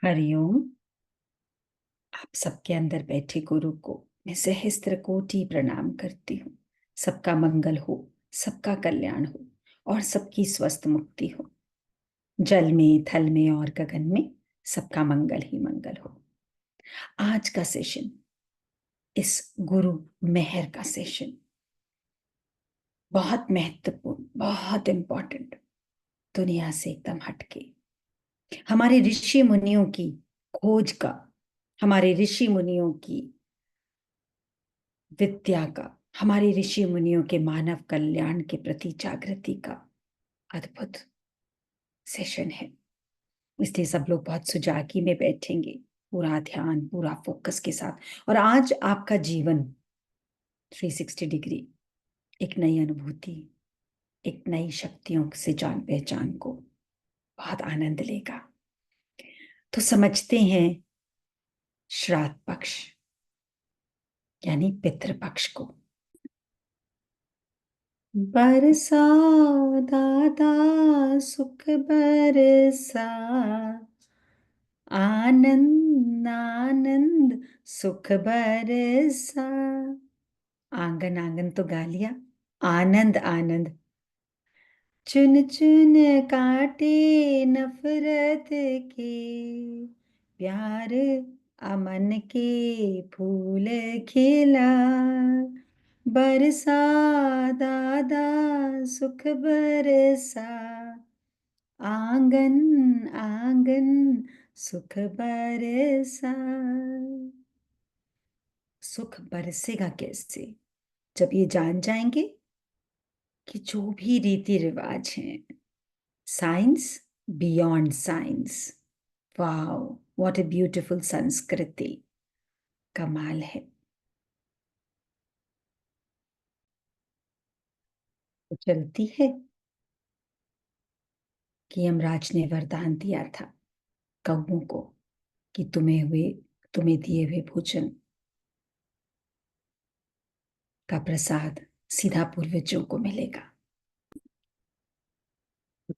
हरिओम। आप सबके अंदर बैठे गुरु को मैं सहस्त्र कोटि प्रणाम करती हूँ। सबका मंगल हो, सबका कल्याण हो और सबकी स्वस्थ मुक्ति हो। जल में, थल में और गगन में सबका मंगल ही मंगल हो। आज का सेशन, इस गुरु मेहर का सेशन बहुत महत्वपूर्ण, बहुत इंपॉर्टेंट, दुनिया से एकदम हटके, हमारे ऋषि मुनियों की खोज का, हमारे ऋषि मुनियों की विद्या का, हमारे ऋषि मुनियों के मानव कल्याण के प्रति जागृति का अद्भुत सेशन है। इसलिए सब लोग बहुत सुजागी में बैठेंगे, पूरा ध्यान, पूरा फोकस के साथ। और आज आपका जीवन 360 डिग्री एक नई अनुभूति, एक नई शक्तियों से जान पहचान को बहुत आनंद लेगा। तो समझते हैं श्राद्ध पक्ष यानी पितृपक्ष को। बरसा दादा सुख बरसा, आनंद आनंद सुख बरसा। आंगन आंगन तो गा लिया। आनंद आनंद। चुन चुन काटे नफरत के, प्यार अमन के फूल खिला। बरसा दादा सुख बरसा, आंगन आंगन सुख बरसा। सुख बरसेगा कैसे? जब ये जान जाएंगे कि जो भी रीति रिवाज हैं, science beyond science. Wow, what a beautiful संस्कृति, कमाल है। तो चलती है कि यमराज ने वरदान दिया था कौओं को कि तुम्हें दिए हुए भोजन का प्रसाद सीधा पूर्वजों को मिलेगा,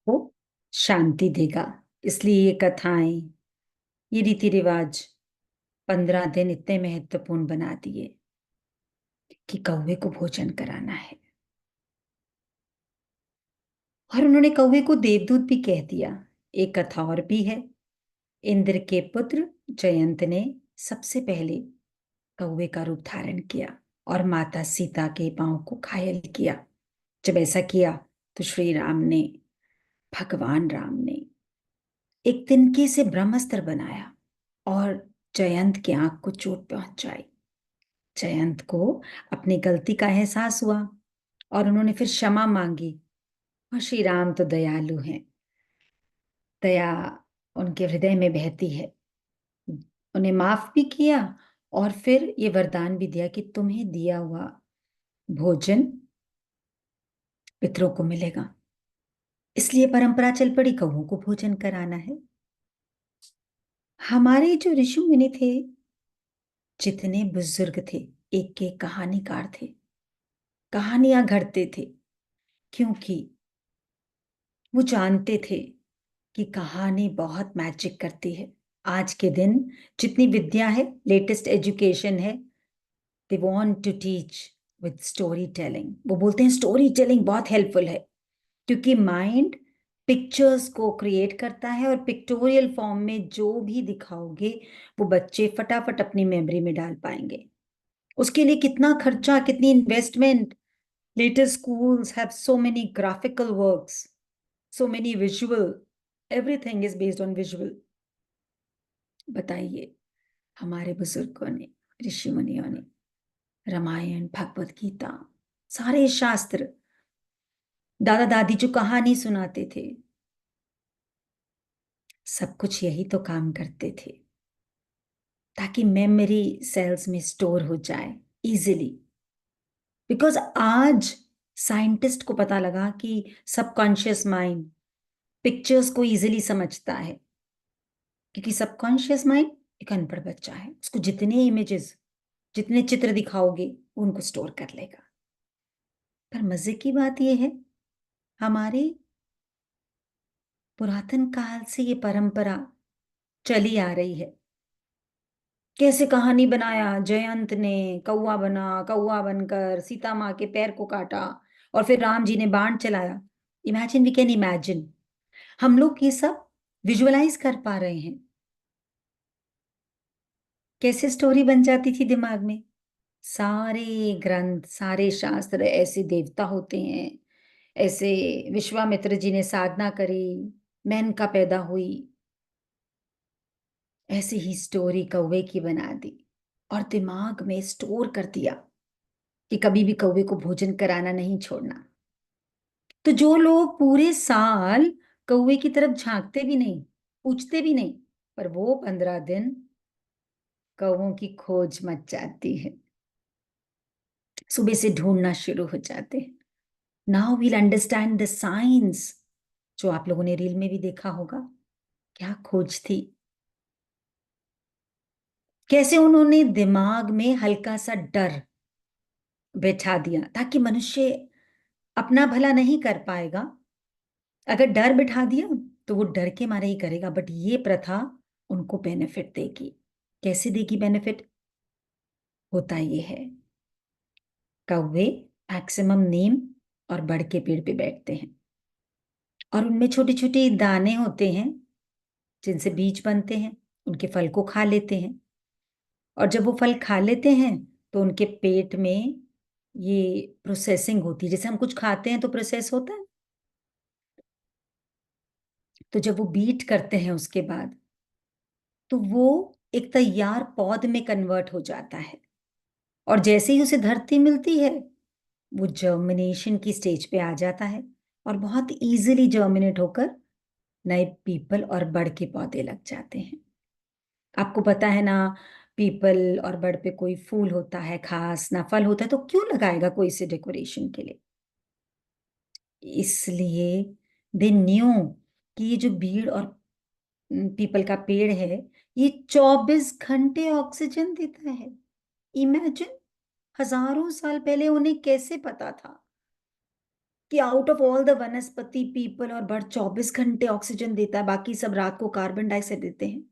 वो शांति देगा। इसलिए ये कथाएं, ये रीति रिवाज 15 दिन इतने महत्वपूर्ण बना दिए कि कौवे को भोजन कराना है। और उन्होंने कौवे को देवदूत भी कह दिया। एक कथा और भी है। इंद्र के पुत्र जयंत ने सबसे पहले कौवे का रूप धारण किया और माता सीता के पांव को घायल किया। जब ऐसा किया तो श्री राम ने, भगवान राम ने एक तिनके से ब्रह्मास्त्र बनाया और जयंत की आंख को चोट पहुंचाई। जयंत को अपनी गलती का एहसास हुआ और उन्होंने फिर क्षमा मांगी। और श्री राम तो दयालु हैं, दया उनके हृदय में बहती है। उन्हें माफ भी किया और फिर ये वरदान भी दिया कि तुम्हें दिया हुआ भोजन पितरों को मिलेगा। इसलिए परंपरा चल पड़ी, कौओं को भोजन कराना है। हमारे जो ऋषि मुनि थे, जितने बुजुर्ग थे, एक एक कहानीकार थे, कहानियां घड़ते थे, क्योंकि वो जानते थे कि कहानी बहुत मैजिक करती है। आज के दिन जितनी विद्या है, लेटेस्ट एजुकेशन है, they want to teach with story telling. वो बोलते हैं स्टोरी टेलिंग बहुत हेल्पफुल है, क्योंकि माइंड पिक्चर्स को क्रिएट करता है और पिक्टोरियल फॉर्म में जो भी दिखाओगे वो बच्चे फटाफट अपनी मेमोरी में डाल पाएंगे। उसके लिए कितना खर्चा, कितनी investment. Latest schools have so many graphical works, so many visual, everything is based on visual। बताइए, हमारे बुजुर्गों ने, ऋषि मुनियों ने रामायण, भगवत गीता, सारे शास्त्र, दादा दादी जो कहानी सुनाते थे, सब कुछ यही तो काम करते थे ताकि मेमोरी सेल्स में स्टोर हो जाए इजीली। बिकॉज आज साइंटिस्ट को पता लगा कि सबकॉन्शियस माइंड पिक्चर्स को इजीली समझता है, क्योंकि सबकॉन्शियस माइंड एक अनपढ़ बच्चा है, उसको जितने इमेजेस, जितने चित्र दिखाओगे वो उनको स्टोर कर लेगा। पर मजे की बात यह है, हमारे पुरातन काल से ये परंपरा चली आ रही है। कैसे कहानी बनाया, जयंत ने कौवा बना, कौवा बनकर सीता माँ के पैर को काटा, और फिर राम जी ने बाण चलाया। इमेजिन, वी कैन इमेजिन, हम लोग ये सब विजुअलाइज कर पा रहे हैं। कैसे स्टोरी बन जाती थी दिमाग में। सारे ग्रंथ, सारे शास्त्र, ऐसे देवता होते हैं, ऐसे विश्वामित्र जी ने साधना करी, मेनका पैदा हुई, ऐसे ही स्टोरी कौवे की बना दी और दिमाग में स्टोर कर दिया कि कभी भी कौवे को भोजन कराना नहीं छोड़ना। तो जो लोग पूरे साल कौवे की तरफ झांकते भी नहीं, पूछते भी नहीं, पर वो 15 दिन कौवों की खोज मच जाती है, सुबह से ढूंढना शुरू हो जाते हैं। Now we'll understand the science, जो आप लोगों ने रील में भी देखा होगा। क्या खोज थी, कैसे उन्होंने दिमाग में हल्का सा डर बैठा दिया ताकि मनुष्य अपना भला नहीं कर पाएगा। अगर डर बिठा दिया तो वो डर के मारे ही करेगा, बट ये प्रथा उनको बेनिफिट देगी। कैसे देगी बेनिफिट? होता ये है, कौवे मैक्सिमम नीम और बड़ के पेड़ पे बैठते हैं, और उनमें छोटे छोटे दाने होते हैं जिनसे बीज बनते हैं, उनके फल को खा लेते हैं। और जब वो फल खा लेते हैं तो उनके पेट में ये प्रोसेसिंग होती है, जैसे हम कुछ खाते हैं तो प्रोसेस होता है। तो जब वो बीट करते हैं उसके बाद, तो वो एक तैयार पौध में कन्वर्ट हो जाता है, और जैसे ही उसे धरती मिलती है वो जर्मिनेशन की स्टेज पे आ जाता है, और बहुत इजीली जर्मिनेट होकर नए पीपल और बड़ के पौधे लग जाते हैं। आपको पता है ना, पीपल और बड़ पे कोई फूल होता है खास ना फल होता है, तो क्यों लगाएगा कोई इसे डेकोरेशन के लिए? इसलिए दे न्यू कि ये जो बीड़ और पीपल का पेड़ है, ये 24 घंटे ऑक्सीजन देता है। इमेजिन, हजारों साल पहले उन्हें कैसे पता था कि आउट ऑफ ऑल द वनस्पति पीपल और बर्ड 24 घंटे ऑक्सीजन देता है, बाकी सब रात को कार्बन डाइऑक्साइड देते हैं।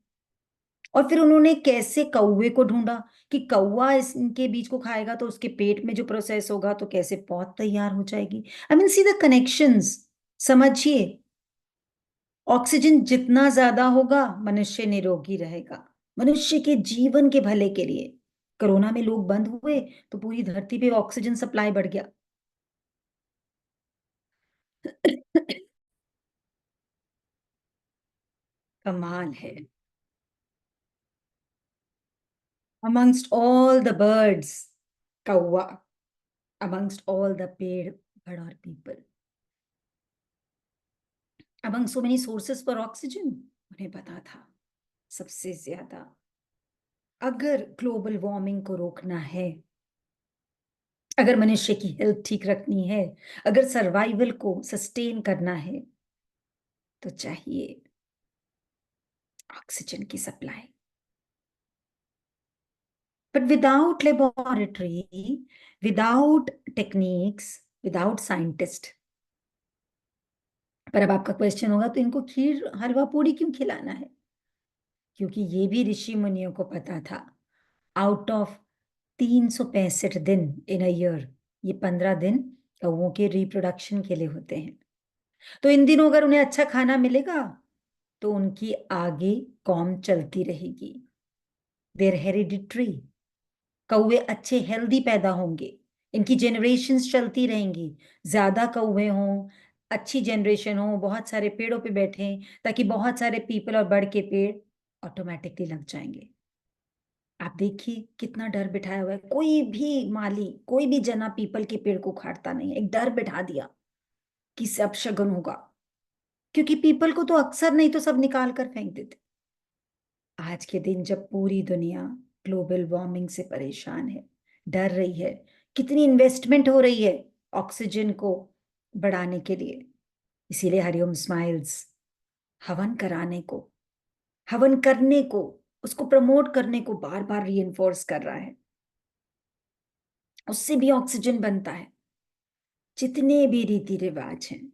और फिर उन्होंने कैसे कौवे को ढूंढा कि कौवा इनके बीज को खाएगा तो उसके पेट में जो प्रोसेस होगा तो कैसे पौध तैयार हो जाएगी। I mean see the connections, समझिए। ऑक्सीजन जितना ज्यादा होगा मनुष्य निरोगी रहेगा, मनुष्य के जीवन के भले के लिए। कोरोना में लोग बंद हुए तो पूरी धरती पे ऑक्सीजन सप्लाई बढ़ गया। कमाल है। amongst all the birds, कौवा, amongst all the पेड़, बड़ और people, among so many sources for oxygen, उन्हें पता था सबसे ज्यादा अगर ग्लोबल वार्मिंग को रोकना है, अगर मनुष्य की हेल्थ ठीक रखनी है, अगर सर्वाइवल को सस्टेन करना है, तो चाहिए ऑक्सीजन की supply. But without laboratory, without techniques, without scientist. पर अब आपका क्वेश्चन होगा, तो इनको खीर हलवा पूड़ी क्यों खिलाना है? क्योंकि ये भी ऋषि मुनियों को पता था, आउट ऑफ 365 दिन इन अ ईयर, ये 15 दिन कौवों के रिप्रोडक्शन के लिए होते हैं। तो इन दिनों अगर उन्हें अच्छा खाना मिलेगा तो उनकी आगे कौम चलती रहेगी, देयर हेरिडिटरी। कौवे अच्छे हेल्दी पैदा होंगे, इनकी जनरेशन्स चलती रहेंगी, ज्यादा कौवे हों, अच्छी जनरेशन हो, बहुत सारे पेड़ों पे बैठे, ताकि बहुत सारे पीपल और बड़ के पेड़ ऑटोमेटिकली लग जाएंगे। आप देखिए कितना डर बिठाया हुआ है, कोई भी माली, कोई भी जना पीपल के पेड़ को उखाड़ता नहीं है, एक डर बिठा दिया कि इससे अपशगुन होगा। क्योंकि पीपल को तो अक्सर नहीं तो सब निकाल कर फेंक देते। आज के दिन जब पूरी दुनिया ग्लोबल वार्मिंग से परेशान है, डर रही है, कितनी इन्वेस्टमेंट हो रही है ऑक्सीजन को बढ़ाने के लिए, इसीलिए हरिओम स्माइल्स हवन कराने को, हवन करने को, उसको प्रमोट करने को बार बार रीइंफोर्स कर रहा है। उससे भी ऑक्सीजन बनता है। जितने भी रीति रिवाज हैं,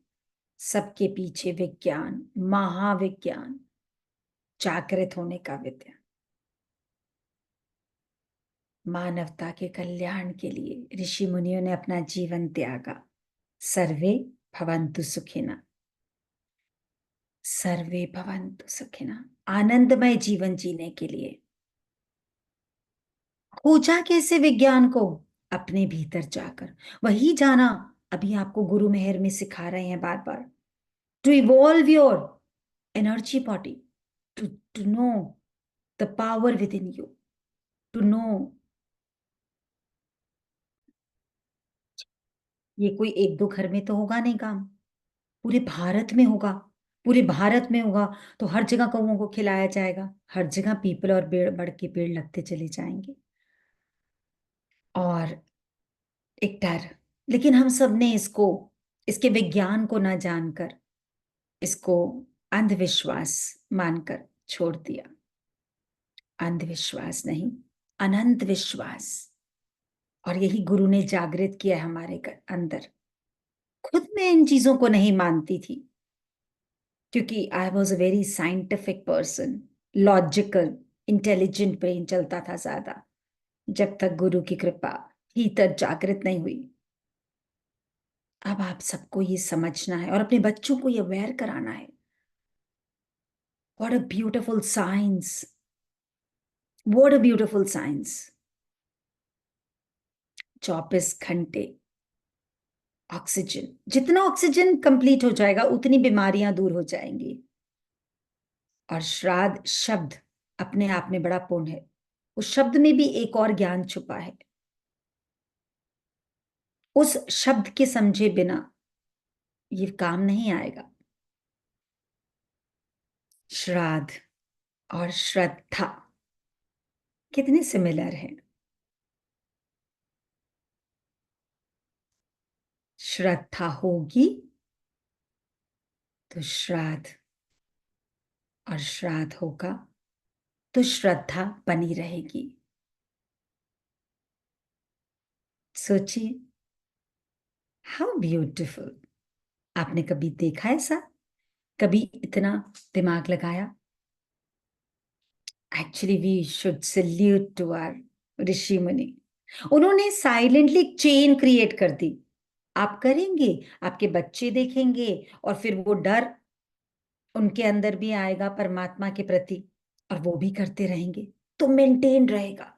सबके पीछे विज्ञान, महाविज्ञान जागृत होने का विद्या, मानवता के कल्याण के लिए ऋषि मुनियों ने अपना जीवन त्यागा। सर्वे भवन्तु सुखिनः, सर्वे भवन्तु सुखिनः, आनंदमय जीवन जीने के लिए। खोजा कैसे विज्ञान को? अपने भीतर जाकर। वही जाना अभी आपको गुरु मेहर में सिखा रहे हैं बार बार। To evolve your energy body, to know the power within you, to know. ये कोई एक दो घर में तो होगा नहीं काम, पूरे भारत में होगा। पूरे भारत में होगा तो हर जगह कौओं को खिलाया जाएगा, हर जगह पीपल और पेड़, बड़ के पेड़ लगते चले जाएंगे। और एक डर, लेकिन हम सब ने इसको, इसके विज्ञान को ना जानकर इसको अंधविश्वास मानकर छोड़ दिया। अंधविश्वास नहीं, अनंत विश्वास। और यही गुरु ने जागृत किया है हमारे अंदर। खुद मैं इन चीजों को नहीं मानती थी, क्योंकि I was a very scientific person, logical intelligent brain चलता था ज्यादा, जब तक गुरु की कृपा भीतर जागृत नहीं हुई। अब आप सबको ये समझना है और अपने बच्चों को ये अवेयर कराना है। What a beautiful science, what a beautiful science. 24 घंटे ऑक्सीजन, जितना ऑक्सीजन कंप्लीट हो जाएगा उतनी बीमारियां दूर हो जाएंगी। और श्राद्ध शब्द अपने आप में बड़ा पुण्य है। उस शब्द में भी एक और ज्ञान छुपा है। उस शब्द के समझे बिना ये काम नहीं आएगा। श्राद्ध और श्रद्धा कितने सिमिलर हैं। श्रद्धा होगी तो श्राद्ध, और श्राद्ध होगा तो श्रद्धा बनी रहेगी। सोचिए, हाउ ब्यूटिफुल। आपने कभी देखा ऐसा? कभी इतना दिमाग लगाया? Actually we should salute to our rishi muni. उन्होंने साइलेंटली एक चेन क्रिएट कर दी। आप करेंगे, आपके बच्चे देखेंगे, और फिर वो डर उनके अंदर भी आएगा परमात्मा के प्रति, और वो भी करते रहेंगे तो मेंटेन रहेगा।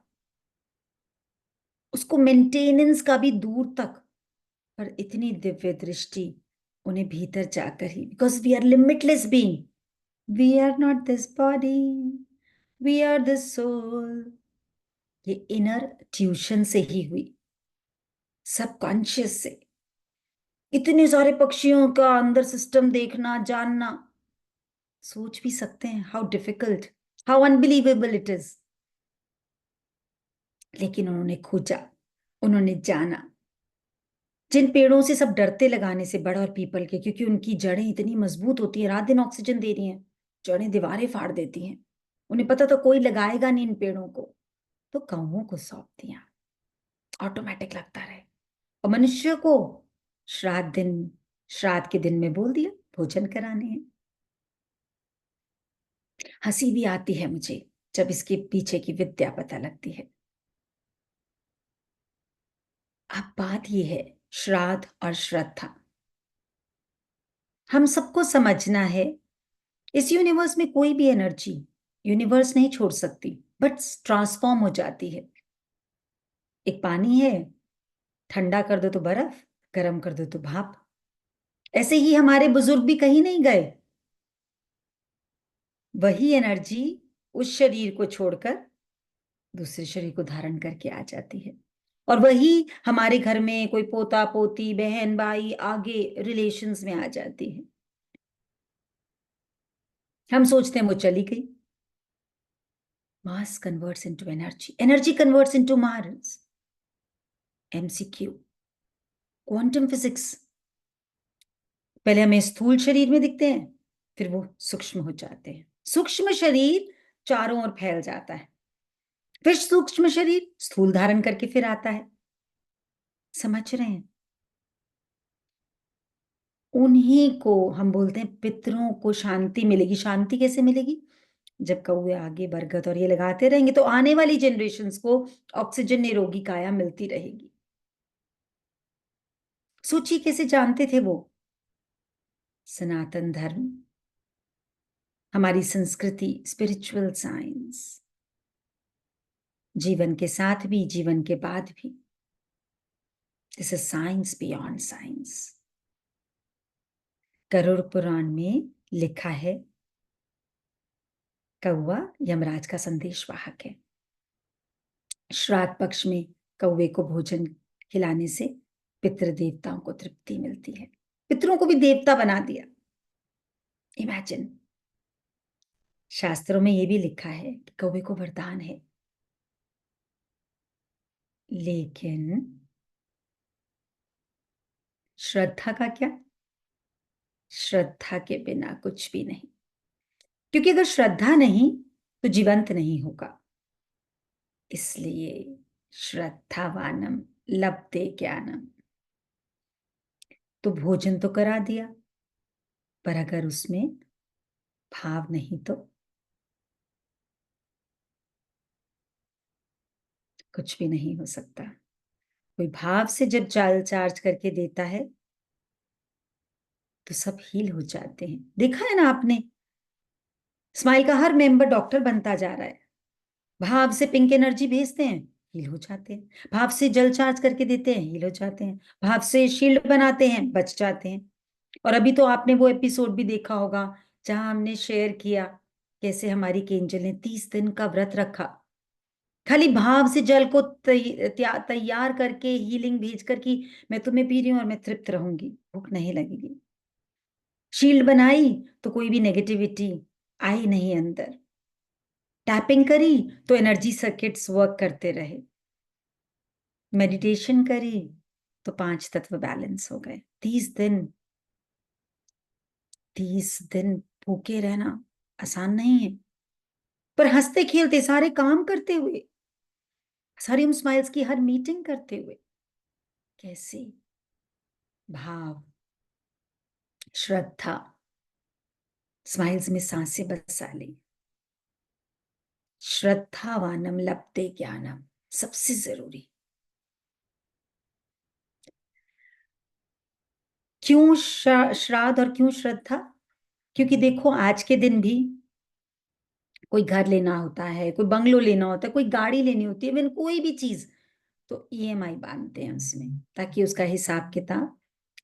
उसको मेंटेनेंस का भी दूर तक, पर इतनी दिव्य दृष्टि उन्हें भीतर जाकर ही, because we are limitless being, we are not this body, we are this soul. ये इनर ट्यूशन से ही हुई, सबकॉन्शियस से। इतने सारे पक्षियों का अंदर सिस्टम देखना जानना, सोच भी सकते हैं how difficult, how unbelievable it is. लेकिन उन्होंने खोजा, उन्होंने जाना। जिन पेड़ों से सब डरते लगाने से, बड़ और पीपल के, क्योंकि उनकी जड़ें इतनी मजबूत होती है, रात दिन ऑक्सीजन दे रही हैं, जड़ें दीवारें फाड़ देती हैं। उन्हें पता था कोई लगाएगा नहीं इन पेड़ों को, तो कौवों को सौंप दिया, ऑटोमेटिक लगता रहे। और मनुष्य को श्राद्ध दिन, श्राद्ध के दिन में बोल दिया भोजन कराने हैं। हंसी भी आती है मुझे जब इसके पीछे की विद्या पता लगती है। अब बात यह है, श्राद्ध और श्रद्धा हम सबको समझना है। इस यूनिवर्स में कोई भी एनर्जी यूनिवर्स नहीं छोड़ सकती, बट ट्रांसफॉर्म हो जाती है। एक पानी है, ठंडा कर दो तो बर्फ, गर्म कर दो तो भाप। ऐसे ही हमारे बुजुर्ग भी कहीं नहीं गए। वही एनर्जी उस शरीर को छोड़कर दूसरे शरीर को धारण करके आ जाती है। और वही हमारे घर में कोई पोता पोती बहन भाई आगे रिलेशंस में आ जाती है। हम सोचते हैं वो चली गई। Mass converts into energy, energy converts into mass. MCQ, quantum physics. पहले हमें स्थूल शरीर में दिखते हैं, फिर वो सूक्ष्म हो जाते हैं। सूक्ष्म शरीर चारों ओर फैल जाता है, फिर सूक्ष्म शरीर स्थूल धारण करके फिर आता है। समझ रहे हैं? उन्हीं को हम बोलते हैं पितरों को शांति मिलेगी। शांति कैसे मिलेगी? जब कौवे आगे बरगद और ये लगाते रहेंगे तो आने वाली जनरेशन्स को ऑक्सीजन निरोगी काया मिलती रहेगी। सोचिए कैसे जानते थे वो। सनातन धर्म, हमारी संस्कृति, स्पिरिचुअल साइंस, जीवन के साथ भी जीवन के बाद भी। This is science beyond science. Garuda Purana में लिखा है कौवा यमराज का संदेशवाहक है। श्राद्ध पक्ष में कौवे को भोजन खिलाने से पितृ देवताओं को तृप्ति मिलती है। पितरों को भी देवता बना दिया। इमेजिन। शास्त्रों में यह भी लिखा है कि कौवे को वरदान है, लेकिन श्रद्धा का क्या? श्रद्धा के बिना कुछ भी नहीं, क्योंकि अगर श्रद्धा नहीं तो जीवंत नहीं होगा। इसलिए श्रद्धावानम लभते ज्ञानम। तो भोजन तो करा दिया, पर अगर उसमें भाव नहीं तो कुछ भी नहीं हो सकता। कोई भाव से जब जाल चार्ज करके देता है तो सब हील हो जाते हैं। देखा है ना आपने, स्माइल का हर मेंबर डॉक्टर बनता जा रहा है। भाव से पिंक एनर्जी भेजते हैं, हील हो जाते हैं। भाव से जल चार्ज करके देते हैं, हील हो जाते हैं। भाव से शील्ड बनाते हैं, बच जाते हैं। और अभी तो आपने वो एपिसोड भी देखा होगा जहां हमने शेयर किया कैसे हमारी केंजल ने 30 दिन का व्रत रखा, खाली भाव से जल को तैयार करके हीलिंग भेज कर कि मैं तुम्हें पी रही हूं और मैं तृप्त रहूंगी, भूख नहीं लगेगी। शील्ड बनाई तो कोई भी नेगेटिविटी आई नहीं अंदर। टैपिंग करी तो एनर्जी सर्किट्स वर्क करते रहे। मेडिटेशन करी तो 5 तत्व बैलेंस हो गए। 30 दिन भूखे रहना आसान नहीं है, पर हंसते खेलते सारे काम करते हुए, सारी स्माइल्स की हर मीटिंग करते हुए, कैसे भाव, श्रद्धा स्माइल्स में सांसें बसा ली। श्रद्धावानम लभते ज्ञानम सबसे जरूरी। क्यों श्राद्ध और क्यों श्रद्धा? क्योंकि देखो आज के दिन भी कोई घर लेना होता है, कोई बंगलो लेना होता है, कोई गाड़ी लेनी होती है, इवन कोई भी चीज, तो ईएमआई बांधते हैं उसमें, ताकि उसका हिसाब किताब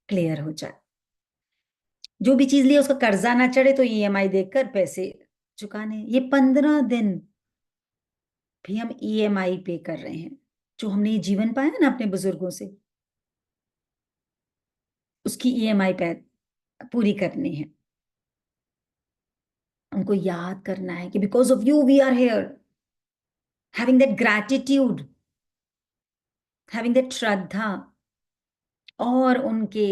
क्लियर हो जाए। जो भी चीज लिया उसका कर्जा ना चढ़े, तो ईएमआई देखकर पैसे चुकाने। ये 15 दिन भी हम ईएमआई पे कर रहे हैं। जो हमने ये जीवन पाया ना अपने बुजुर्गों से, उसकी ईएमआई पे पूरी करनी है। उनको याद करना है कि because of you we are here. Having that gratitude, having that shraddha, और उनके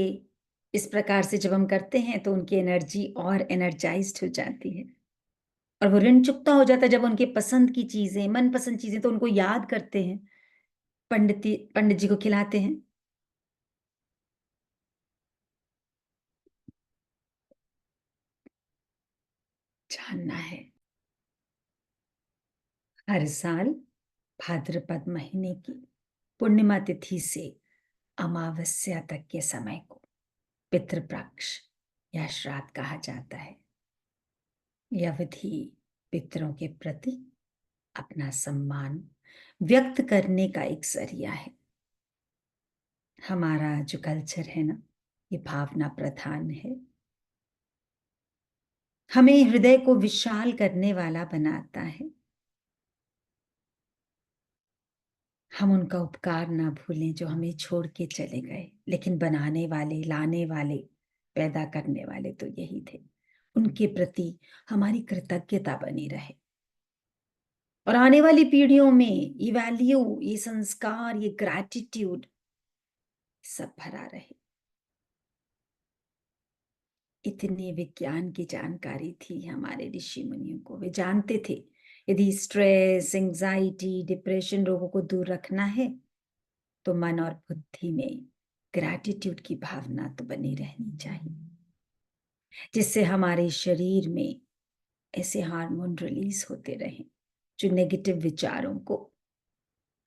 इस प्रकार से जब हम करते हैं तो उनकी एनर्जी और एनर्जाइज्ड हो जाती है, और वो ऋण चुकता हो जाता है। जब उनके पसंद की चीजें, मनपसंद चीजें, तो उनको याद करते हैं, पंडित जी को खिलाते हैं। जानना है, हर साल भाद्रपद महीने की पूर्णिमा तिथि से अमावस्या तक के समय को पितृपक्ष या श्राद्ध कहा जाता है। यह विधि पितरों के प्रति अपना सम्मान व्यक्त करने का एक जरिया है। हमारा जो कल्चर है ना, ये भावना प्रधान है, हमें हृदय को विशाल करने वाला बनाता है। हम उनका उपकार ना भूलें जो हमें छोड़ के चले गए, लेकिन बनाने वाले, लाने वाले, पैदा करने वाले तो यही थे। उनके प्रति हमारी कृतज्ञता बनी रहे, और आने वाली पीढ़ियों में ये वैल्यू, ये संस्कार, ये ग्रैटिट्यूड सब भरा रहे। इतनी विज्ञान की जानकारी थी हमारे ऋषि मुनियों को। वे जानते थे यदि स्ट्रेस, एंजाइटी, डिप्रेशन रोगों को दूर रखना है तो मन और बुद्धि में ग्रैटिट्यूड की भावना तो बनी रहनी चाहिए, जिससे हमारे शरीर में ऐसे हार्मोन रिलीज होते रहें जो नेगेटिव विचारों को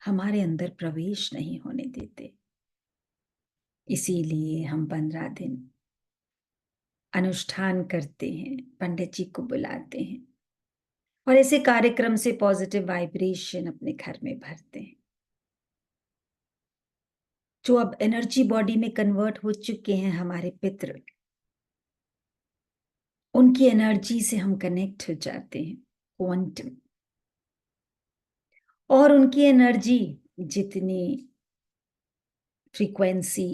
हमारे अंदर प्रवेश नहीं होने देते। इसीलिए हम 15 दिन अनुष्ठान करते हैं, पंडित जी को बुलाते हैं और ऐसे कार्यक्रम से पॉजिटिव वाइब्रेशन अपने घर में भरते हैं, जो अब एनर्जी बॉडी में कन्वर्ट हो चुके हैं हमारे पितृ। उनकी एनर्जी से हम कनेक्ट हो जाते हैं, क्वांटम। और उनकी एनर्जी जितनी फ्रीक्वेंसी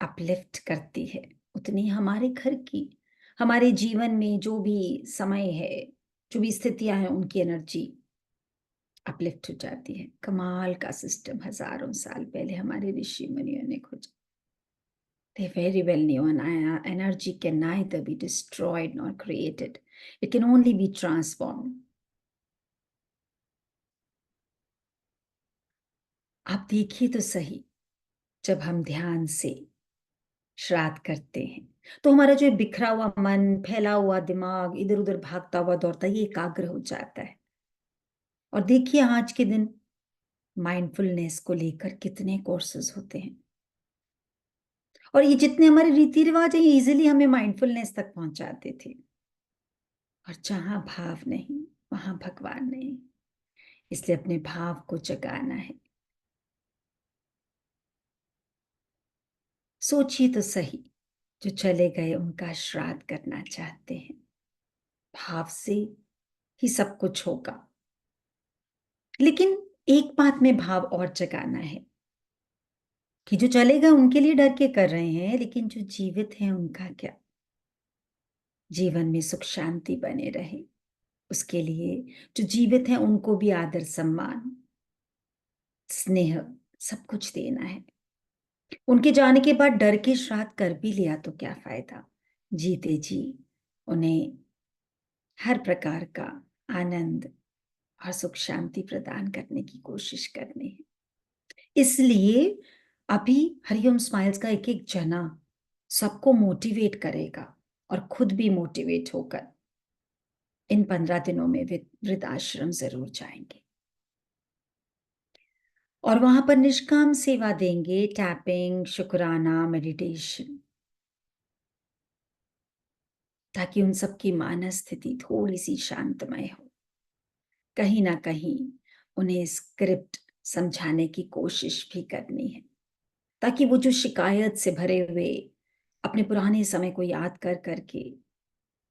अपलिफ्ट करती है, उतनी हमारे घर की, हमारे जीवन में जो भी समय है, जो भी स्थितियां हैं, उनकी एनर्जी अपलिफ्ट हो जाती है। कमाल का सिस्टम हजारों साल पहले हमारे ऋषि मुनियों ने खोजा। They very well knew an energy can neither be destroyed nor created. It can only be transformed. आप देखिए तो सही, जब हम ध्यान से श्राद्ध करते हैं तो हमारा जो बिखरा हुआ मन, फैला हुआ दिमाग, इधर उधर भागता हुआ दौड़ता, ये एकाग्र हो जाता है। और देखिए आज के दिन माइंडफुलनेस को लेकर कितने कोर्सेज होते हैं, और ये जितने हमारे रीति रिवाज हैं, इजीली हमें माइंडफुलनेस तक पहुंचाते थे। और जहां भाव नहीं, वहां भगवान नहीं। इसलिए अपने भाव को जगाना है। सोचिए तो सही, जो चले गए उनका श्राद्ध करना चाहते हैं, भाव से ही सब कुछ होगा। लेकिन एक बात में भाव और जगाना है कि जो चले गए उनके लिए डर के कर रहे हैं, लेकिन जो जीवित हैं उनका क्या? जीवन में सुख शांति बने रहे, उसके लिए जो जीवित हैं उनको भी आदर सम्मान स्नेह सब कुछ देना है। उनके जाने के बाद डर के श्राद्ध कर भी लिया तो क्या फायदा? जीते जी उन्हें हर प्रकार का आनंद और सुख शांति प्रदान करने की कोशिश करनी है। इसलिए अभी हरिओम स्माइल्स का एक एक जना सबको मोटिवेट करेगा और खुद भी मोटिवेट होकर इन 15 दिनों में वृद्धाश्रम जरूर जाएंगे और वहां पर निष्काम सेवा देंगे, टैपिंग, शुक्राना, मेडिटेशन, ताकि उन सबकी मानस स्थिति थोड़ी सी शांतमय हो। कहीं ना कहीं उन्हें स्क्रिप्ट समझाने की कोशिश भी करनी है, ताकि वो जो शिकायत से भरे हुए अपने पुराने समय को याद कर करके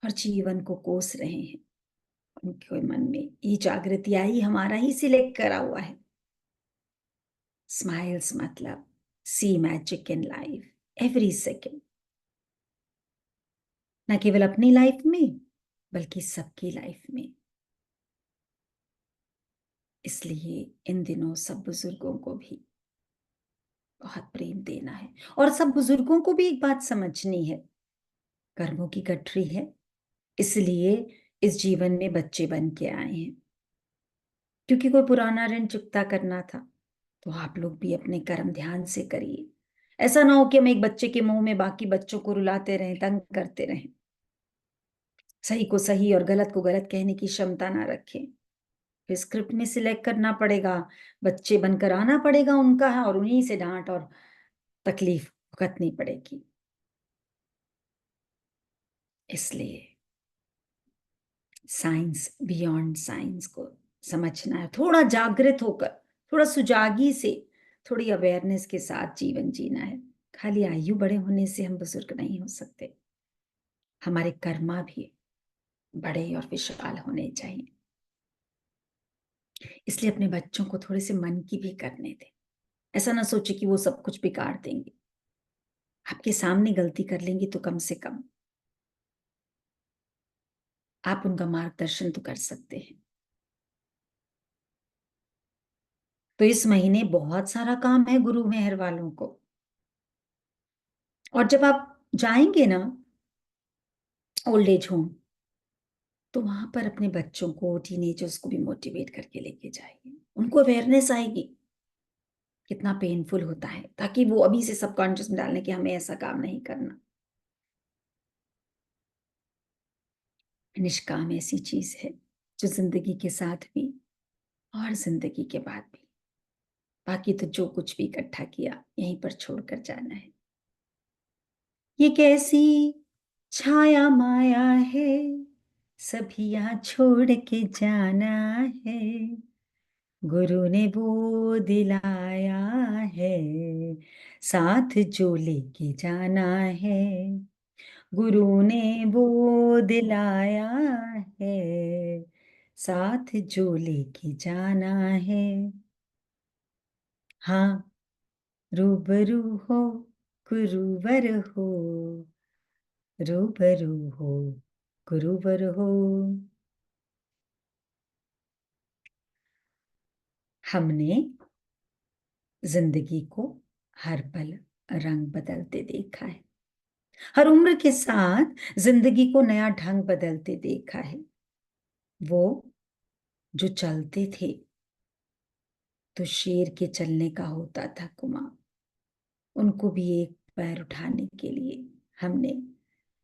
हर जीवन को कोस रहे हैं, उनके मन में ये जागृति आई, हमारा ही सिलेक्ट करा हुआ है। स्माइल्स मतलब see magic in life every second, न केवल अपनी लाइफ में बल्कि सबकी लाइफ में। इसलिए इन दिनों सब बुजुर्गों को भी बहुत प्रेम देना है, और सब बुजुर्गों को भी एक बात समझनी है, कर्मों की गठरी है, इसलिए इस जीवन में बच्चे बन के आए हैं, क्योंकि कोई पुराना ऋण चुकता करना था। तो आप लोग भी अपने कर्म ध्यान से करिए। ऐसा ना हो कि हम एक बच्चे के मुंह में बाकी बच्चों को रुलाते रहें, तंग करते रहें, सही को सही और गलत को गलत कहने की क्षमता ना रखें। फिर स्क्रिप्ट में सिलेक्ट करना पड़ेगा, बच्चे बनकर आना पड़ेगा उनका है, और उन्हीं से डांट और तकलीफ भुगतनी पड़ेगी। इसलिए साइंस बियॉन्ड साइंस को समझना है, थोड़ा जागृत होकर, थोड़ा सुजागी से, थोड़ी अवेयरनेस के साथ जीवन जीना है। खाली आयु बड़े होने से हम बुजुर्ग नहीं हो सकते, हमारे कर्मा भी बड़े और विशाल होने चाहिए। इसलिए अपने बच्चों को थोड़े से मन की भी करने दें। ऐसा ना सोचे कि वो सब कुछ बिगाड़ देंगे, आपके सामने गलती कर लेंगे तो कम से कम आप उनका मार्गदर्शन तो कर सकते हैं। तो इस महीने बहुत सारा काम है गुरु मेहर वालों को, और जब आप जाएंगे ना ओल्ड एज होम, तो वहां पर अपने बच्चों को, टीनेजर्स को भी मोटिवेट करके लेके जाइए। उनको अवेयरनेस आएगी कितना पेनफुल होता है, ताकि वो अभी से सबकॉन्शियस में डालने कि हमें ऐसा काम नहीं करना। निष्काम ऐसी चीज है जो जिंदगी के साथ भी और जिंदगी के बाद भी, बाकी तो जो कुछ भी इकट्ठा किया यहीं पर छोड़कर जाना है। ये कैसी छाया माया है, सभी यहाँ छोड़ के जाना है। गुरु ने वो दिलाया है, साथ जो लेके जाना है। गुरु ने वो दिलाया है, साथ जो लेके जाना है। हाँ, रूबरू हो, गुरुवर हो, रूबरू हो, गुरुवर हो। हमने जिंदगी को हर पल रंग बदलते देखा है, हर उम्र के साथ जिंदगी को नया ढंग बदलते देखा है। वो जो चलते थे तो शेर के चलने का होता था कुआं, उनको भी एक पैर उठाने के लिए हमने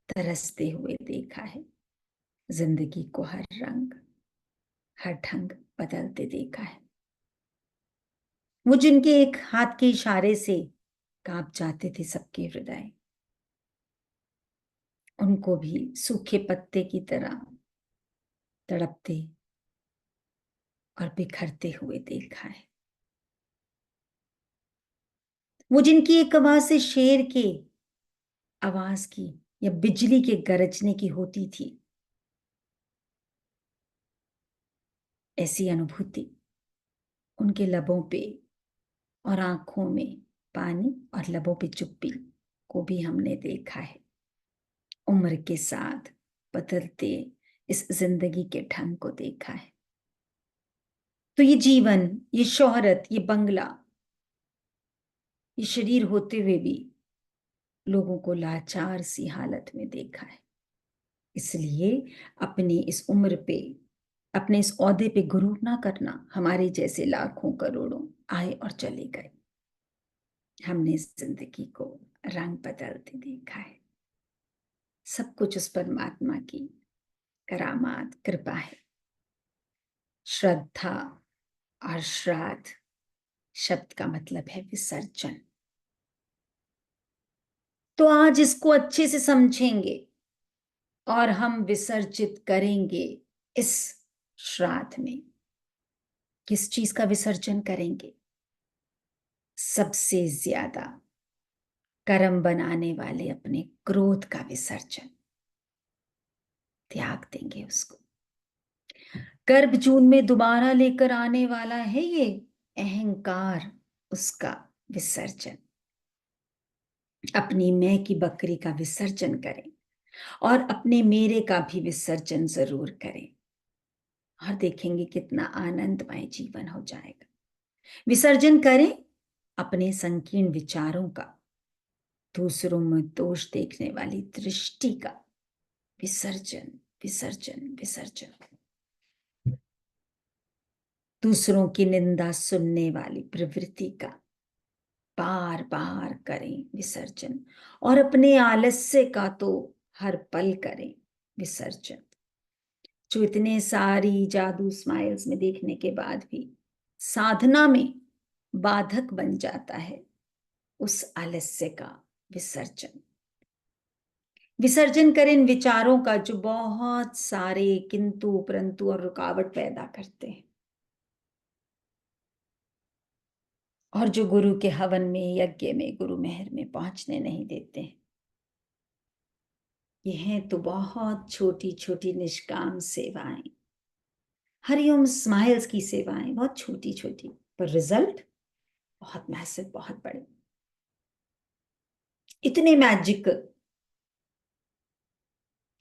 तरसते हुए देखा है। जिंदगी को हर रंग हर ढंग बदलते देखा है। वो जिनके एक हाथ के इशारे से कांप जाते थे सबके हृदय, उनको भी सूखे पत्ते की तरह तड़पते और बिखरते हुए देखा है। वो जिनकी एक आवाज से शेर के आवाज की या बिजली के गरजने की होती थी, ऐसी अनुभूति उनके लबों पे और आंखों में पानी और लबों पे चुप्पी को भी हमने देखा है। उम्र के साथ बदलते इस जिंदगी के ढंग को देखा है। तो ये जीवन, ये शोहरत, ये बंगला, ये शरीर होते हुए भी लोगों को लाचार सी हालत में देखा है। इसलिए अपनी इस उम्र पे, अपने इस ओहदे पे गुरूर ना करना। हमारे जैसे लाखों करोड़ों आए और चले गए, हमने इस जिंदगी को रंग बदलते देखा है। सब कुछ उस परमात्मा की करामात कृपा है। श्रद्धा और श्राद्ध शब्द का मतलब है विसर्जन। तो आज इसको अच्छे से समझेंगे और हम विसर्जित करेंगे इस श्राद्ध में। किस चीज का विसर्जन करेंगे? सबसे ज्यादा कर्म बनाने वाले अपने क्रोध का विसर्जन, त्याग देंगे उसको। गर्भ जून में दोबारा लेकर आने वाला है ये अहंकार, उसका विसर्जन। अपनी मैं की बकरी का विसर्जन करें और अपने मेरे का भी विसर्जन जरूर करें, और देखेंगे कितना आनंदमय जीवन हो जाएगा। विसर्जन करें अपने संकीर्ण विचारों का, दूसरों में दोष देखने वाली दृष्टि का विसर्जन, विसर्जन, विसर्जन। दूसरों की निंदा सुनने वाली प्रवृत्ति का बार बार करें विसर्जन, और अपने आलस्य का तो हर पल करें विसर्जन। जो इतने सारी जादू स्माइल्स में देखने के बाद भी साधना में बाधक बन जाता है, उस आलस्य का विसर्जन। विसर्जन करें इन विचारों का जो बहुत सारे किंतु परंतु और रुकावट पैदा करते हैं, और जो गुरु के हवन में, यज्ञ में, गुरु मेहर में पहुंचने नहीं देते हैं। ये हैं तो बहुत छोटी छोटी निष्काम सेवाएं, हरिओम स्माइल्स की सेवाएं, बहुत छोटी छोटी, पर रिजल्ट बहुत मैसिव, बहुत बड़े। इतने मैजिकल,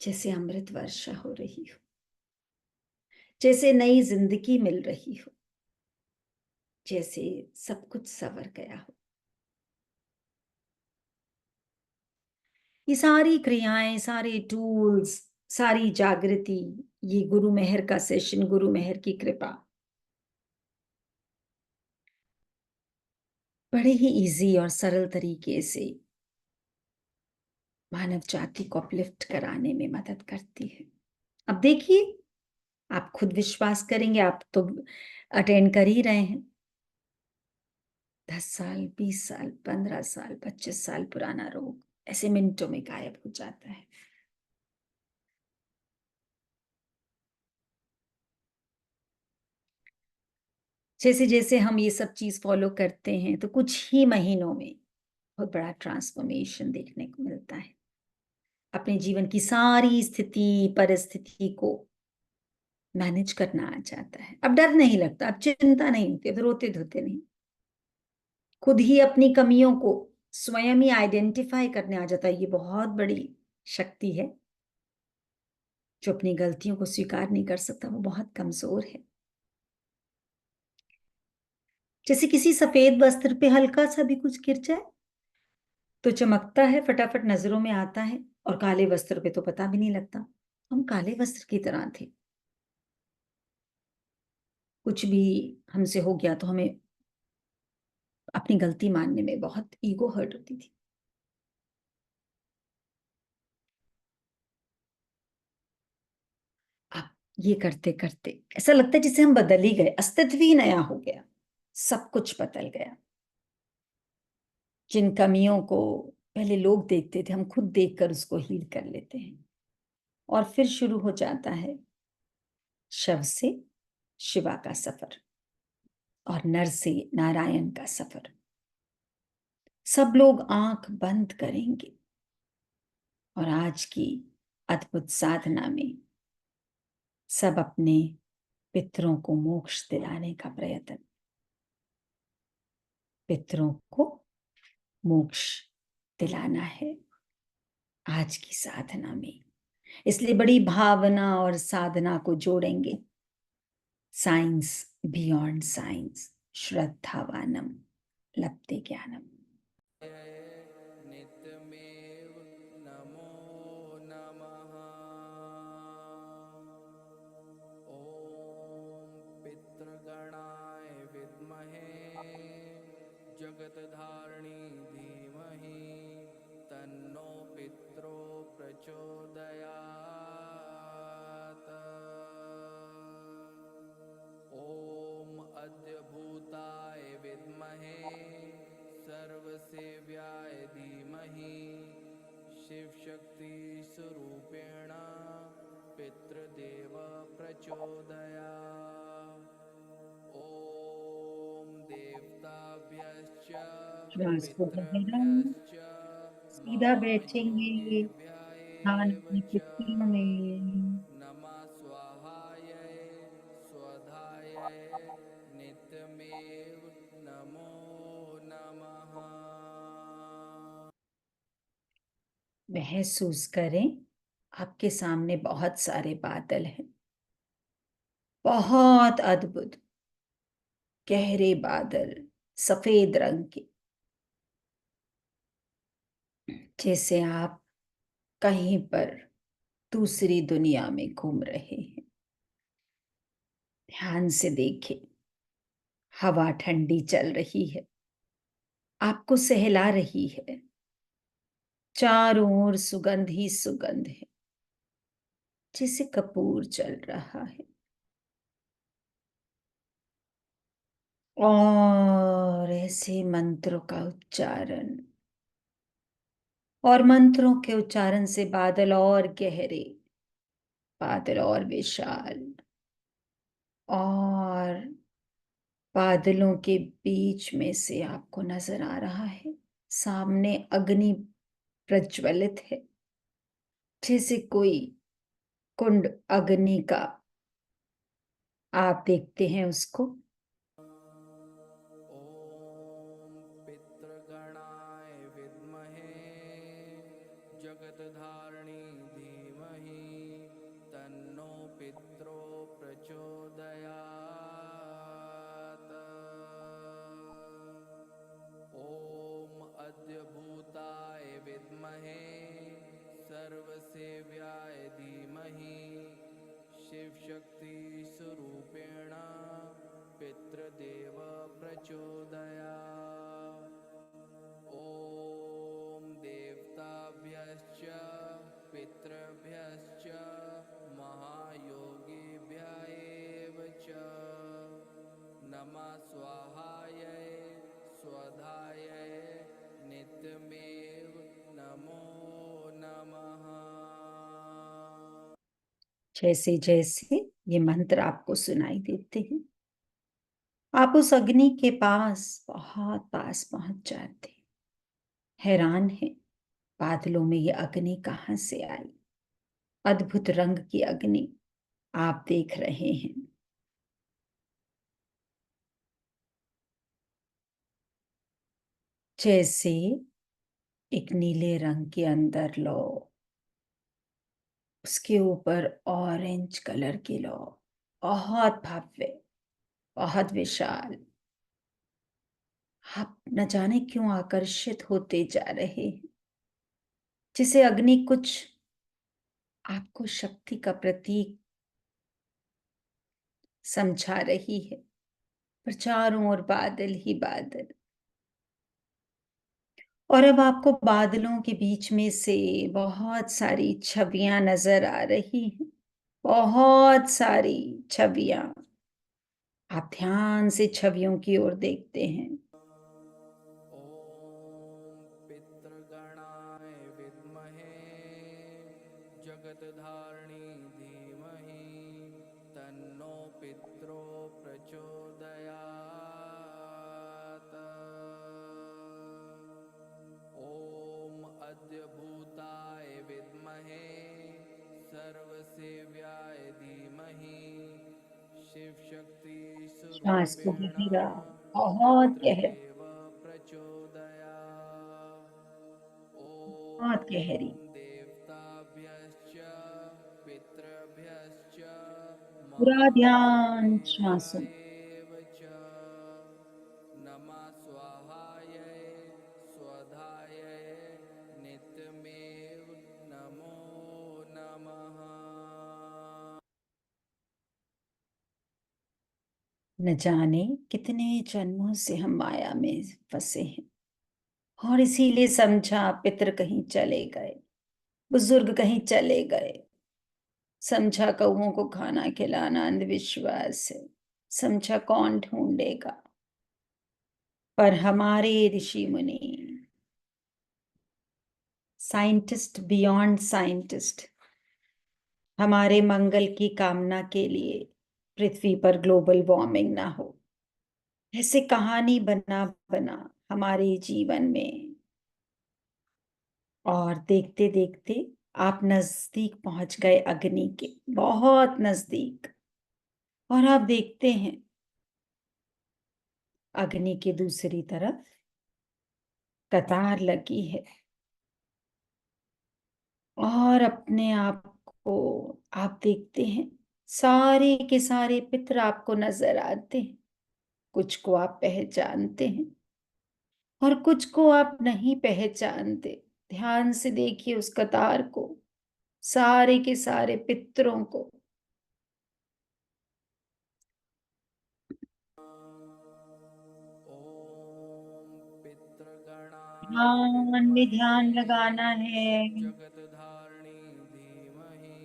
जैसे अमृत वर्षा हो रही हो, जैसे नई जिंदगी मिल रही हो, जैसे सब कुछ संवर गया हो। ये सारी क्रियाएं, सारे टूल्स, सारी जागृति, ये गुरु मेहर का सेशन, गुरु मेहर की कृपा, बड़े ही इजी और सरल तरीके से मानव जाति को अपलिफ्ट कराने में मदद करती है। अब देखिए, आप खुद विश्वास करेंगे, आप तो अटेंड कर ही रहे हैं। 10 साल, 20 साल, 15 साल, 25 साल पुराना रोग ऐसे मिनटों में गायब हो जाता है। जैसे-जैसे हम ये सब चीज़ फ़ॉलो करते हैं, तो कुछ ही महीनों में बहुत बड़ा ट्रांसफ़ॉर्मेशन देखने को मिलता है। अपने जीवन की सारी स्थिति, परिस्थिति को मैनेज करना आ जाता है। अब डर नहीं लगता, अब चिंता नहीं होती, अब रोते-धोते नहीं। खुद ही अपनी कमियों को स्वयं ही आइडेंटिफ़ाई करने आ जाता है। ये बहुत बड़ी शक्ति है। जो अपनी गलतियों को स्वीकार नहीं कर सकता, वो बहुत कमज़ोर है। जैसे किसी सफ़ेद वस्त्र पे हल्का-सा भी कुछ गिर जाए, तो चमकता है, फटाफट नज़रों में आता है, और काले वस्त्र पे तो पता भी नहीं लगता। हम काले वस्त्र की तरह थे। कुछ भी हमसे हो गया तो हमें अपनी गलती मानने में बहुत ईगो हर्ट होती थी। अब ये करते-करते ऐसा लगता है जैसे हम बदल ही गए, अस्तित्व ही नया हो गया। सब कुछ बदल गया। जिन कमियों को पहले लोग देखते थे, हम खुद देखकर उसको हील कर लेते हैं। और फिर शुरू हो जाता है शव से शिवा का सफ़र और नर से नारायण का सफ़र। सब लोग आँख बंद करेंगे और आज की अद्भुत साधना में सब अपने पितरों को मोक्ष दिलाने का प्रयत्न, पितरों को मोक्ष दिलाना है आज की साधना में। इसलिए बड़ी भावना और साधना को जोड़ेंगे। साइंस बियॉन्ड साइंस, श्रद्धावानम लभते ज्ञानम। नित्यमेव नमो नमः। ॐ पितृगणाय विद्महे जगतधारिणी धीमहि तन्नो पितरो प्रचोदयात्। ॐ अद्यभूताय विद्महे सर्वसेव्याय धीमहि शिवशक्तिस्वरूपेण पितृदेव प्रचोदयात्। ॐ देवताभ्यश्च श्वास को गहराई, पितृभ्यश्च सीधा बैठेंगे, ध्यान महायोनिभ्यः अपनी च पुट्टियों में। नमः स्वाहायै स्वधायै नित्यमेव नमो नमः। महसूस करें, आपके सामने बहुत सारे बादल हैं, बहुत अद्भुत गहरे बादल, सफेद रंग के, जैसे आप कहीं पर दूसरी दुनिया में घूम रहे हैं। ध्यान से देखें, हवा ठंडी चल रही है, आपको सहला रही है। चारों ओर सुगंध ही सुगंध है, जैसे कपूर चल रहा है। और ऐसे मंत्रों का उच्चारण, और मंत्रों के उच्चारण से बादल और गहरे, बादल और विशाल, और बादलों के बीच में से आपको नजर आ रहा है सामने अग्नि प्रज्वलित है, जैसे कोई कुंड अग्नि का आप देखते हैं उसको। ॐ पितृगणाय विद्महे जगतधारिणी धीमहि तन्नो पितरो प्रचोदयात्। ॐ अद्यभूताय विद्महे सर्वसेव्याय धीमहि शिवशक्तिस्वरूपेण पितृदेव प्रचोदयात्। ॐ देवताभ्यश्च पितृभ्यश्च महायोनिभ्यः स्वाहायै स्वधायै नित्यमेव नमो नमः। जैसे जैसे ये मंत्र आपको सुनाई देते हैं, आप उस अग्नि के पास बहुत पास पहुंच जाते हैं। हैरान है, बादलों में ये अग्नि कहाँ से आई? अद्भुत रंग की अग्नि आप देख रहे हैं। जैसे एक नीले रंग के अंदर लो, उसके ऊपर ऑरेंज कलर की लो, बहुत भव्य, बहुत विशाल। आप न जाने क्यों आकर्षित होते जा रहे हैं। जिसे अग्नि कुछ आपको शक्ति का प्रतीक समझा रही है, पर चारों ओर बादल ही बादल। और अब आपको बादलों के बीच में से बहुत सारी छवियां नजर आ रही हैं, बहुत सारी छवियां। आप ध्यान से छवियों की ओर देखते हैं। ॐ पितृगणाय विद्महे जगतधारिणी धीमहि तन्नो पितरो प्रचोदयात्। ॐ अद्यभूताय विद्महे सर्वसेव्याय धीमहि शिवशक्ति श्वास को स्वरूपेण गहरा, बहुत गहरा, पितृदेव प्रचोदयात्। बहुत गहरी। ॐ देवताभ्यश्च पितृभ्यश्च पूरा ध्यान श्वासों। महादेवाय च नमः स्वाहायै स्वधायै नित्यमेव नमो नमः। न जाने कितने जन्मों से हम माया में फंसे हैं, और इसीलिए समझा पितर कहीं चले गए, बुजुर्ग कहीं चले गए। समझा कौओं को खाना खिलाना अंधविश्वास है, समझा कौन ढूंढेगा। पर हमारे ऋषि मुनि, साइंटिस्ट बियॉन्ड साइंटिस्ट, हमारे मंगल की कामना के लिए पृथ्वी पर ग्लोबल वार्मिंग ना हो, ऐसे कहानी बना बना हमारे जीवन में। और देखते देखते आप नजदीक पहुंच गए अग्नि के, बहुत नजदीक। और आप देखते हैं अग्नि के दूसरी तरफ कतार लगी है, और अपने आप को आप देखते हैं, सारे के सारे पितर आपको नजर आते हैं। कुछ को आप पहचानते हैं और कुछ को आप नहीं पहचानते। ध्यान से देखिए उस कतार को, सारे के सारे पितरों को। ॐ पितृगणाय ध्यान में विद्महे ध्यान लगाना है, जगतधारिणी धीमहि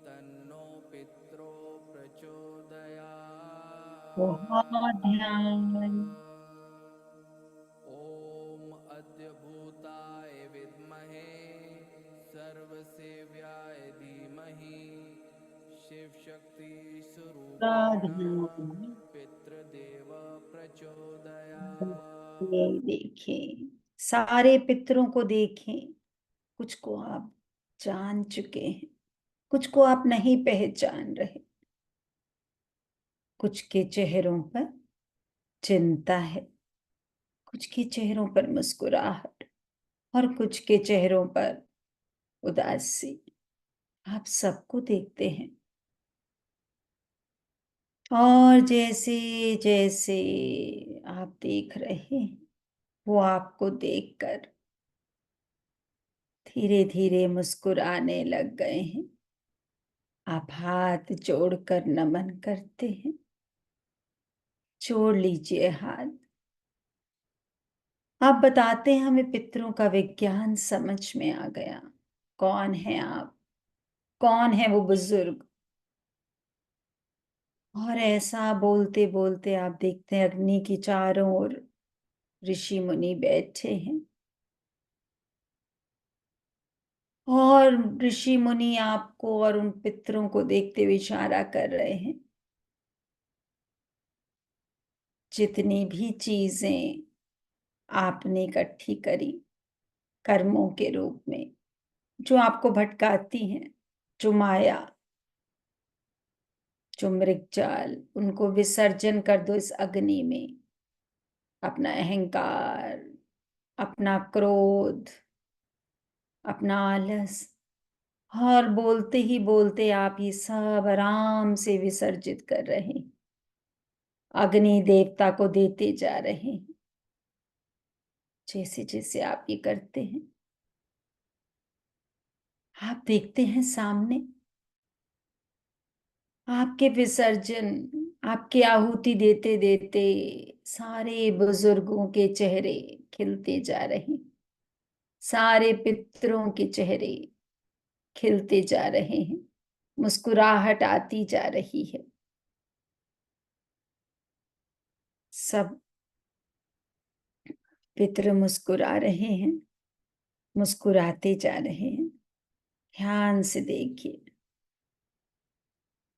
तन्नो पितरो बहुत ध्यान। प्रचोदयात्। ॐ अद्यभूताय विद्महे सर्वसेव्याय धीमहि शिवशक्ति पूरा स्वरूपेण ध्यान। पितृदेव प्रचोदयात्। ये देखें, सारे पितरों को देखें। कुछ को आप जान चुके हैं, कुछ को आप नहीं पहचान रहे। कुछ के चेहरों पर चिंता है, कुछ के चेहरों पर मुस्कुराहट, और कुछ के चेहरों पर उदासी। आप सबको देखते हैं। और जैसे जैसे आप देख रहे हैं, वो आपको देखकर धीरे धीरे मुस्कुराने लग गए हैं। आप हाथ जोड़कर नमन करते हैं। जोड़ लीजिए हाथ। आप बताते हैं, हमें पितरों का विज्ञान समझ में आ गया। कौन है आप? कौन है वो बुजुर्ग? और ऐसा बोलते बोलते आप देखते हैं अग्नि की चारों ओर ऋषि मुनि बैठे हैं और ऋषि मुनि आपको और उन पितरों को देखते हुए इशारा कर रहे हैं। जितनी भी चीजें आपने इकट्ठी करी कर्मों के रूप में, जो आपको भटकाती हैं, जो माया, जो मृगजाल, उनको विसर्जन कर दो इस अग्नि में। अपना अहंकार, अपना क्रोध, अपना आलस, और बोलते ही बोलते आप ये सब आराम से विसर्जित कर रहे हैं, अग्नि देवता को देते जा रहे हैं। जैसे जैसे आप ये करते हैं, आप देखते हैं सामने आपके विसर्जन, आपकी आहुति देते देते सारे बुजुर्गों के चेहरे खिलते जा रहे हैं, सारे पितरों के चेहरे खिलते जा रहे हैं, मुस्कुराहट आती जा रही है। सब पितर मुस्कुरा रहे हैं, मुस्कुराते जा रहे हैं। ध्यान से देखिए,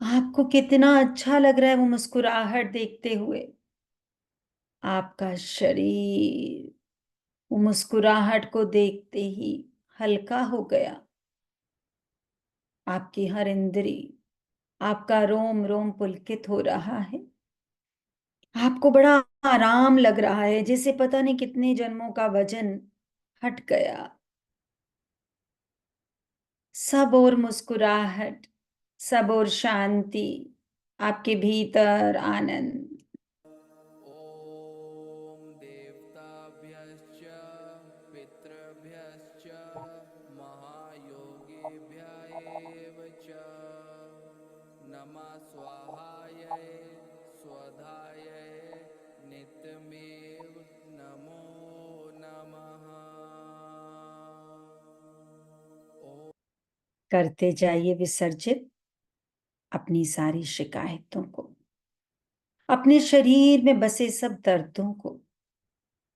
आपको कितना अच्छा लग रहा है वो मुस्कुराहट देखते हुए। आपका शरीर वो मुस्कुराहट को देखते ही हल्का हो गया। आपकी हर इंद्री, आपका रोम रोम पुलकित हो रहा है। आपको बड़ा आराम लग रहा है, जैसे पता नहीं कितने जन्मों का वजन हट गया। सब और मुस्कुराहट, सब और शांति, आपके भीतर आनंद। ॐ देवताभ्यश्च पितृभ्यश्च महायोगिभ्य एव च नमः स्वाहायै स्वधायै नित्यमेव नमो नमः। करते जाइए विसर्जित अपनी सारी शिकायतों को, अपने शरीर में बसे सब दर्दों को,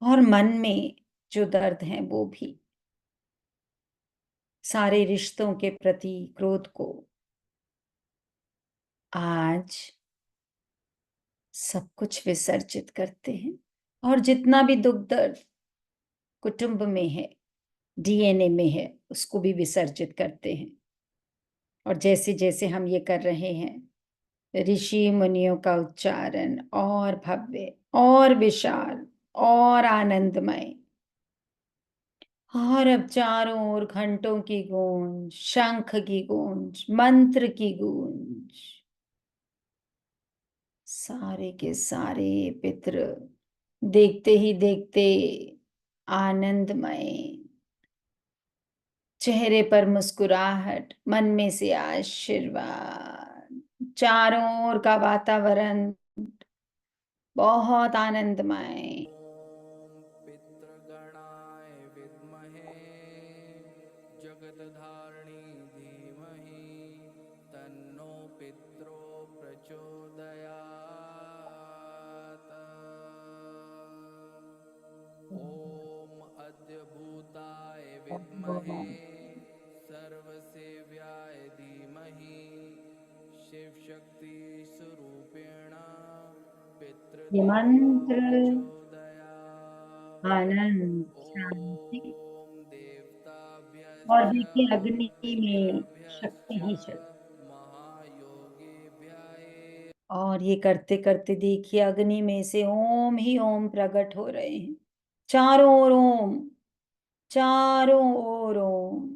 और मन में जो दर्द हैं वो भी, सारे रिश्तों के प्रति क्रोध को। आज सब कुछ विसर्जित करते हैं, और जितना भी दुख दर्द कुटुंब में है, डीएनए में है, उसको भी विसर्जित करते हैं। और जैसे जैसे हम ये कर रहे हैं, ऋषि मुनियों का उच्चारण और भव्य और विशाल और आनंदमय, और अब चारों ओर घंटों की गूंज, शंख की गूंज, मंत्र की गूंज। सारे के सारे पितृ देखते ही देखते आनंदमय, चेहरे पर मुस्कुराहट, मन में से आशीर्वाद। चारों ओर का वातावरण बहुत आनंदमय। ॐ पितृगणाय विद्महे जगतधारिणी धीमहि तन्नो पितरो प्रचोदयात्। ॐ अद्यभूताय विद्महे सर्वसेव्याय धीमहि शिवशक्तिस्वरूपेण ये पितृदेवो मंत्र आनंद, प्रचोदयात्। शांति, ॐ और देवताभ्यश्च देखिए अग्नि में शक्ति पितृभ्यश्च ही शक्ति। महायोगिभ्य और ये करते करते देखिए अग्नि में से ओम ही ओम प्रकट हो रहे हैं। चारों ओर ओम, चारों ओर ओम,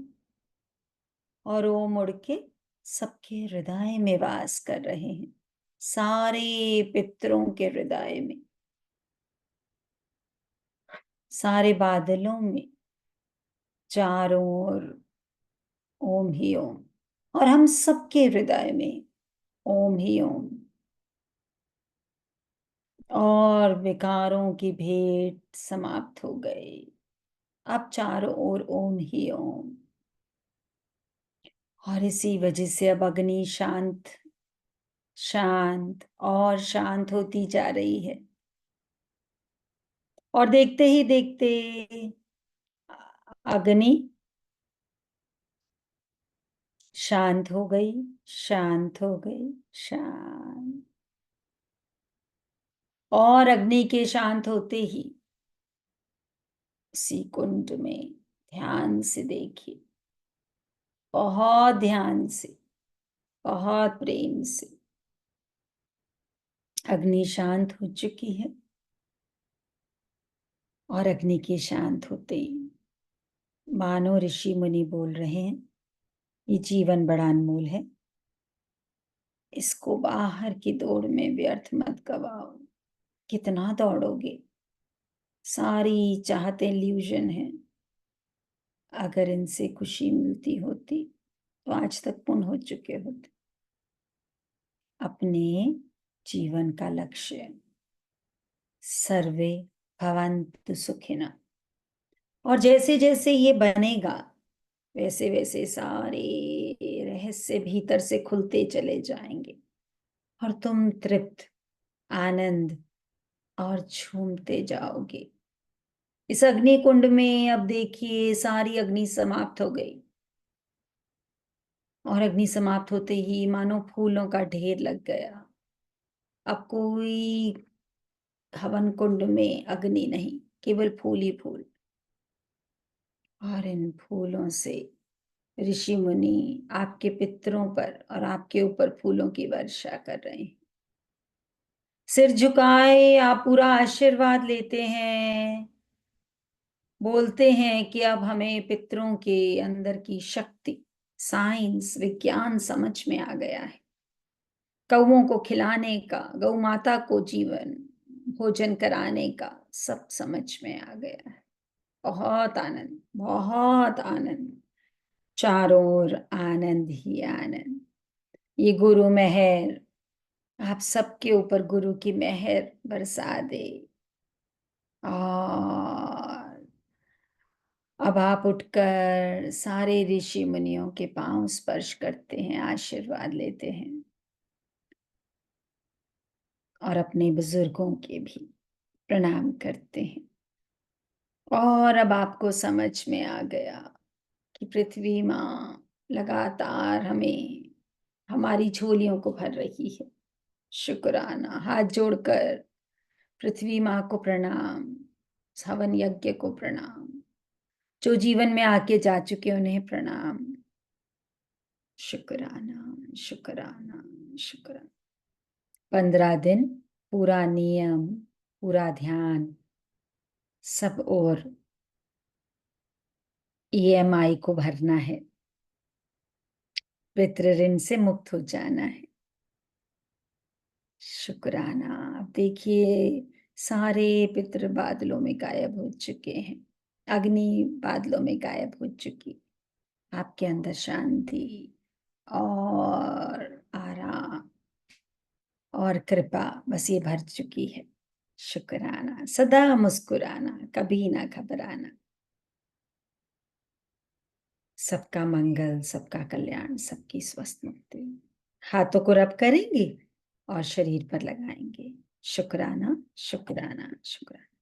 और ओम उड़ के सबके हृदय में वास कर रहे हैं, सारे पितरों के हृदय में, सारे बादलों में, चारों ओर ओम ही ओम, और हम सबके हृदय में ओम ही ओम। और विकारों की भेंट समाप्त हो गई। अब चारों ओर ओम ही ओम। और इसी वजह से अब अग्नि शांत शांत और शांत होती जा रही है। और देखते ही देखते अग्नि शांत हो गई, शांत हो गई, शांत। और अग्नि के शांत होते ही उसी कुंड में ध्यान से देखिए, बहुत ध्यान से, बहुत प्रेम से। अग्नि शांत हो चुकी है और अग्नि के शांत होते ही मानो ऋषि मुनि बोल रहे हैं, ये जीवन बड़ा अनमोल है, इसको बाहर की दौड़ में व्यर्थ मत गवाओ। कितना दौड़ोगे, सारी चाहते इल्यूजन है। अगर इनसे खुशी मिलती होती तो आज तक पूर्ण हो चुके होते। अपने जीवन का लक्ष्य सर्वे भवन्तु सुखिनः। और जैसे जैसे ये बनेगा वैसे वैसे सारे रहस्य भीतर से खुलते चले जाएंगे और तुम तृप्त, आनंद और झूमते जाओगे। इस अग्नि कुंड में अब देखिए सारी अग्नि समाप्त हो गई और अग्नि समाप्त होते ही मानो फूलों का ढेर लग गया। अब कोई हवन कुंड में अग्नि नहीं, केवल फूल ही फूल। और इन फूलों से ऋषि मुनि आपके पितरों पर और आपके ऊपर फूलों की वर्षा कर रहे हैं। सिर झुकाए आप पूरा आशीर्वाद लेते हैं, बोलते हैं कि अब हमें पितरों के अंदर की शक्ति, साइंस, विज्ञान समझ में आ गया है। गौओं को खिलाने का, गौ माता को जीवन भोजन कराने का सब समझ में आ गया है। बहुत आनंद, बहुत आनंद, चारों ओर आनंद ही आनंद। ये गुरु मेहर आप सबके ऊपर गुरु की मेहर बरसा दे। और अब आप उठकर सारे ऋषि मुनियों के पांव स्पर्श करते हैं, आशीर्वाद लेते हैं और अपने बुजुर्गों के भी प्रणाम करते हैं। और अब आपको समझ में आ गया कि पृथ्वी माँ लगातार हमें, हमारी झोलियों को भर रही है। शुक्राना, हाथ जोड़कर पृथ्वी माँ को प्रणाम, हवन यज्ञ को प्रणाम, जो जीवन में आके जा चुके उन्हें प्रणाम। शुक्राना, शुक्राना, शुक्राना। 15 दिन पूरा नियम, पूरा ध्यान, सब और ईएमआई को भरना है, पितृ ऋण से मुक्त हो जाना है। शुक्राना। अब देखिए सारे पितृ बादलों में गायब हो चुके हैं, अग्नि बादलों में गायब हो चुकी। आपके अंदर शांति और आराम और कृपा बस ये भर चुकी है। शुक्राना, सदा मुस्कुराना, कभी ना घबराना। सबका मंगल, सबका कल्याण, सबकी स्वस्थ मुक्ति। हाथों को रब करेंगे और शरीर पर लगाएंगे। शुक्राना, शुक्राना, शुक्राना।